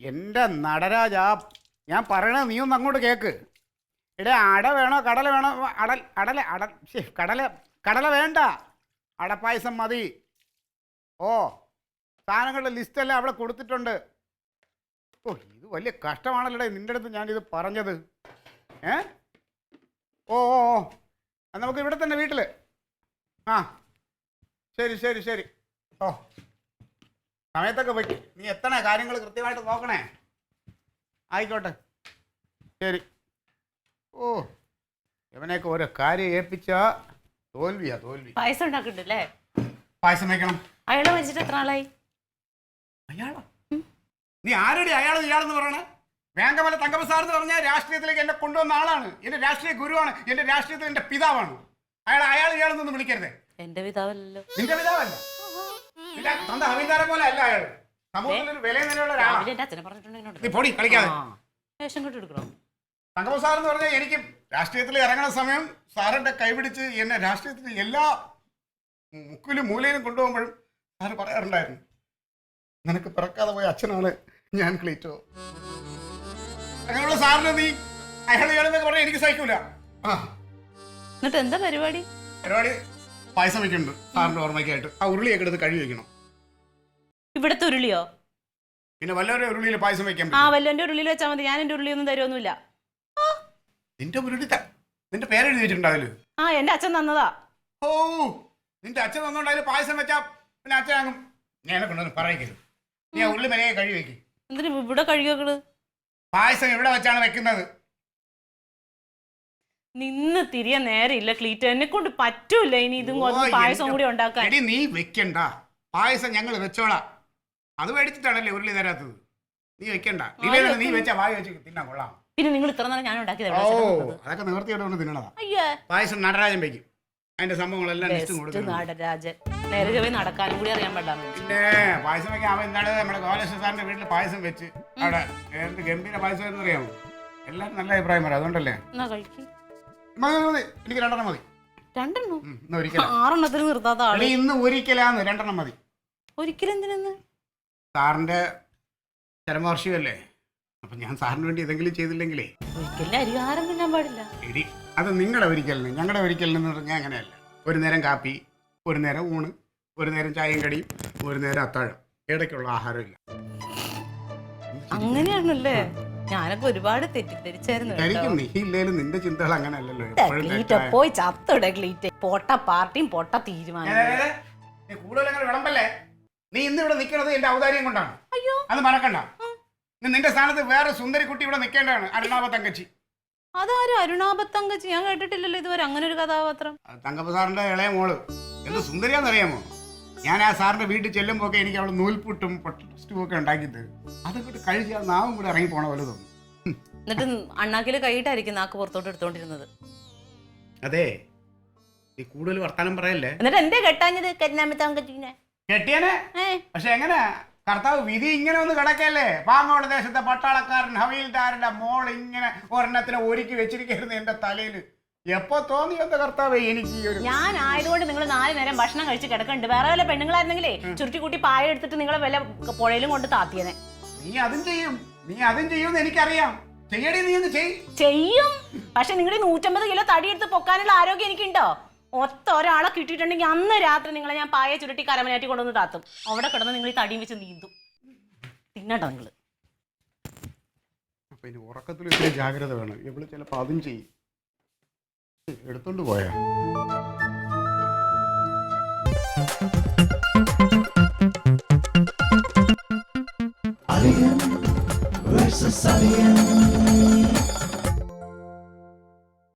എൻ്റെ നടരാജ, ഞാൻ പറയണത് നീ ഒന്ന് അങ്ങോട്ട് കേക്ക്. എടേ, അട വേണോ കടല വേണോ? കടല വേണ്ട, അടപ്പായസം മതി. ഓ, സാധനങ്ങളുടെ ലിസ്റ്റെല്ലാം അവിടെ കൊടുത്തിട്ടുണ്ട്. ഓ, ഇത് വലിയ കഷ്ടമാണല്ലേ നിൻ്റെ അടുത്ത് ഞാനിത് പറഞ്ഞത്. ഓ ഓ ഓ, നമുക്ക് ഇവിടെ തന്നെ വീട്ടിൽ. ആ, ശരി ശരി ശരി. ഓ, സമയത്തൊക്കെ വയ്ക്കും. നീ എത്തണേ, കാര്യങ്ങൾ കൃത്യമായിട്ട് നോക്കണേ. ആയിക്കോട്ടെ, ശരി. ഓ, ഇവനെയൊക്കെ ഓരോ കാര്യം ഏൽപ്പിച്ചാ തോൽവിയാ തോൽവി. പായസം ഉണ്ടാക്കിണ്ടല്ലേ? പായസം വയ്ക്കണം. അയാളെ മരിച്ചിട്ട് എത്ര ആളായി? അയാളോ? നീ ആരുടെ ഇയാളെന്ന് പറയണേ? വേങ്കമല തങ്കപ്പ സാർ എന്ന് പറഞ്ഞാൽ രാഷ്ട്രീയത്തിലേക്ക് എന്നെ കൊണ്ടുവന്ന ആളാണ്. എന്റെ രാഷ്ട്രീയ ഗുരുവാണ്. എന്റെ രാഷ്ട്രീയത്തിൽ എന്റെ പിതാവാണ്. ഇയാളെന്നൊന്നും വിളിക്കരുത്. എന്റെ പിതാവല്ലോ. നിന്റെ പിതാവല്ല, സ്വന്തം അഭിന്ദാരം പോലെ അല്ല അയാൾ. സമൂഹത്തിൽ വില നിലയുള്ള ഒരാളാണ്. നീ പൊടി കളിക്കാതെ. തങ്കപ്പ സാർ എന്ന് പറഞ്ഞാൽ എനിക്ക് രാഷ്ട്രീയത്തിൽ ഇറങ്ങുന്ന സമയം സാറിന്റെ കൈപിടിച്ച് എന്നെ രാഷ്ട്രീയത്തിൽ എല്ലാ മുക്കിലും മൂലയിലും കൊണ്ടുപോകുമ്പോഴും സാറ് പറയാറുണ്ടായിരുന്നു, നിനക്ക് പിറക്കാതെ പോയ അച്ഛനാണ് ഞാൻ ക്ലീറ്റോ. അങ്ങനെയുള്ള സാറിന് നീ ഇയാളെന്നൊക്കെ പറഞ്ഞാൽ എനിക്ക് സഹിക്കൂല. എന്നിട്ട് എന്താ പരിപാടി? പായസം വെക്കുന്നുണ്ട് സാറിന്റെ ഓർമ്മയ്ക്കായിട്ട്. ആ ഉരുളിയൊക്കെ എടുത്ത് കഴുകി വെക്കണം. ഇവിടത്തെ ഉരുളിയോ? പിന്നെ വല്ലവരുടെ ഉരുളിയിൽ പായസം വെക്കാൻ? ആ, വല്ലവന്റെ ഉരുളിയിൽ വെച്ചാൽ മതി. ഞാൻ എന്റെ ഉരുളിയൊന്നും തരുമൊന്നുമില്ല. നിന്റെ ഉരുളി നിന്റെ പേരെഴുതി വെച്ചിട്ടുണ്ടാവില്ല? ആ, എന്റെ അച്ഛൻ തന്നതാ. ഓ, നിന്റെ അച്ഛൻ തന്നോണ്ടായാലും പായസം വെച്ചാ പിന്നെ അച്ഛനാകും. ഞാൻ കൊണ്ടൊന്നും പറയിക്കരുത്. നീ ആ ഉരുളി മര്യാദ കഴുകി വെക്കും. എന്തിനാ ഇവിടെ കഴുകിയത്? പായസം ഇവിടെ വെച്ചാണ് വെക്കുന്നത്. നിന്ന് തിരിയാൻ നേരമില്ല ക്ലീറ്റ്. എന്നെ കൊണ്ട് പറ്റൂല ഇനി ഇതും പായസം കൂടി ഉണ്ടാക്കാൻ. നീ വെക്കണ്ട, പായസം ഞങ്ങൾ വെച്ചോളാം. അത് മേടിച്ചിട്ടാണല്ലേ ഉരുളി തരാത്തത്. നീ വെക്കണ്ട. നീ വെച്ചാ വായി വെച്ച് തിന്നാൻ കൊള്ളാം. പിന്നെ നിങ്ങൾ ഇത്ര നേരം ഞാൻ ഉണ്ടാക്കിയത്? ഓ, അതൊക്കെ നിവർത്തിയോണ്ട് തിന്നണതാ. പായസം നടരാജൻ വെക്കും. അതിന്റെ സംഭവങ്ങളെല്ലാം നടരാജൻ നേരെ പോയി നടക്കാനും കൂടി അറിയാൻ പാടില്ല. പിന്നെ പായസം വെക്കാൻ അവൻ ഇന്നാണ് നമ്മുടെ ഗോപാലകൃഷ്ണ സാറിന്റെ വീട്ടിൽ പായസം വെച്ച് അവിടെ എന്ത് ഗംഭീര പായസം എന്ന് അറിയാമോ? എല്ലാരും നല്ല അഭിപ്രായം പറയാം. അതുകൊണ്ടല്ലേ എനിക്ക് 2 മതി. 6 നിർത്താത്ത ആള് ഇന്ന് ഒരിക്കലാന്ന് 2 മതി. ഒരിക്കലും എന്തിനെന്ന്? സാറിന്റെ ചരമവാർഷികമല്ലേ, അപ്പൊ ഞാൻ സാറിന് വേണ്ടി എന്തെങ്കിലും ചെയ്തില്ലെങ്കിലേ. ഒരിക്കലും അരിഹാരം തിന്നാൻ പാടില്ല. എടി, അത് നിങ്ങളുടെ ഒരിക്കലിന്, ഞങ്ങളുടെ ഒരിക്കലിനെന്ന് പറഞ്ഞാൽ അങ്ങനെയല്ല. ഒരു നേരം കാപ്പി, ഒരു നേരം ഊണ്, ഒരു നേരം ചായയും കടിയും, ഒരു നേരം അത്താഴം. ഇടയ്ക്കുള്ള ആഹാരമില്ല. അങ്ങനെയാണല്ലേ? ഞാനൊക്കെ ഒരുപാട് തെറ്റിദ്ധരിച്ചായിരുന്നു. നീ ഇല്ലേലും നിന്റെ ചിന്തകൾ അങ്ങനെയല്ലല്ലോ. പോയി ചത്തോടെ ക്ലീറ്റ്. പൊട്ട പാർട്ടിയും പൊട്ട തീരുമാനം. കൂടുതൽ വിളമ്പല്ലേ? നീ ഇന്ന് ഇവിടെ നിൽക്കുന്നത് എന്റെ ഔദാര്യം കൊണ്ടാണ്. അയ്യോ, അത് മറക്കണ്ട. നിന്റെ സ്ഥാനത്ത് വേറെ സുന്ദരി കുട്ടി ഇവിടെ നിൽക്കേണ്ടതാണ്, അരുണാഭ തങ്കച്ചി. അതാരും അരുണാഭ തങ്കച്ചി? ഞാൻ കേട്ടിട്ടില്ലല്ലോ ഇതുവരെ അങ്ങനെ ഒരു കഥാപാത്രം. തങ്കപ്പ സാറിന്റെ ഇളയ മോള് എന്ത് സുന്ദരിയാന്നറിയാമോ? ഞാൻ ആ സാറിന്റെ വീട്ടിൽ ചെല്ലുമ്പോ എനിക്ക് അവള് നൂൽപുട്ടും സ്റ്റൂ ഒക്കെ ഉണ്ടാക്കി തരും. അതൊക്കെ കഴിച്ച് ആ നാവും കൂടെ ഇറങ്ങി പോണ പോലെ തോന്നും. എന്നിട്ട് അണ്ണാക്കില് കൈയിട്ടായിരിക്കും നാക്ക് പുറത്തോട്ട് എടുത്തോണ്ടിരുന്നത്. അതെ, നീ കൂടുതൽ വർത്താനം പറയല്ലേ. എന്നിട്ട് എന്തേ കെട്ടാഞ്ഞത് കരുനാമ തങ്കച്ചിനെ? കെട്ടിയനെ, പക്ഷെ എങ്ങനെ കർത്താവ് വിധി ഇങ്ങനെ ഒന്ന് കിടക്കല്ലേ? പാങ്ങോട് ദേശത്തെ പട്ടാളക്കാരൻ ഹവീൽദാരുടെ മോൾ ഇങ്ങനെ ഒരെണ്ണത്തിനെ ഒരുക്കി വെച്ചിരിക്കുന്നു എന്റെ തലയിൽ. എപ്പോ തോന്നി എന്താ കർത്താവ് എനിക്ക് ഈ ഒരു... ഞാൻ ആയതുകൊണ്ട് നിങ്ങൾ 4 നേരം ഭക്ഷണം കഴിച്ച് കിടക്കുന്നുണ്ട്. വേറെ വല്ല പെണ്ണുങ്ങളായിരുന്നെങ്കിലേ ചുരുട്ടിക്കുട്ടി പായ എടുത്തിട്ട് നിങ്ങളെ വല്ല പുഴയിലും കൊണ്ട് താത്തിയനെ. നീ അതും ചെയ്യും എനിക്കറിയാം. ചെയ്യടി, നീ ഒന്ന് ചെയ്യും. പക്ഷെ നിങ്ങളുടെ 150 കിലോ തടി എടുത്ത് പൊക്കാനുള്ള ആരോഗ്യം എനിക്കുണ്ടോ? ഒത്ത ഒരാളെ കിട്ടിയിട്ടുണ്ടെങ്കിൽ അന്ന് രാത്രി നിങ്ങളെ ഞാൻ പായ ചുരുട്ടി കരമനാറ്റി കൊണ്ടുവന്ന് താത്തും. അവിടെ കിടന്ന് നിങ്ങൾ ഈ തടിയും വെച്ച് നീന്തും. തിന്നട്ടോ നിങ്ങള്. അപ്പൊ ഇനി ഉറക്കത്തിൽ ഇത്തിരി ജാഗ്രത വേണം. ഇവള് ചിലപ്പോ അതും ചെയ്യും. എടുത്തോണ്ട് പോയാ Alien versus Alien.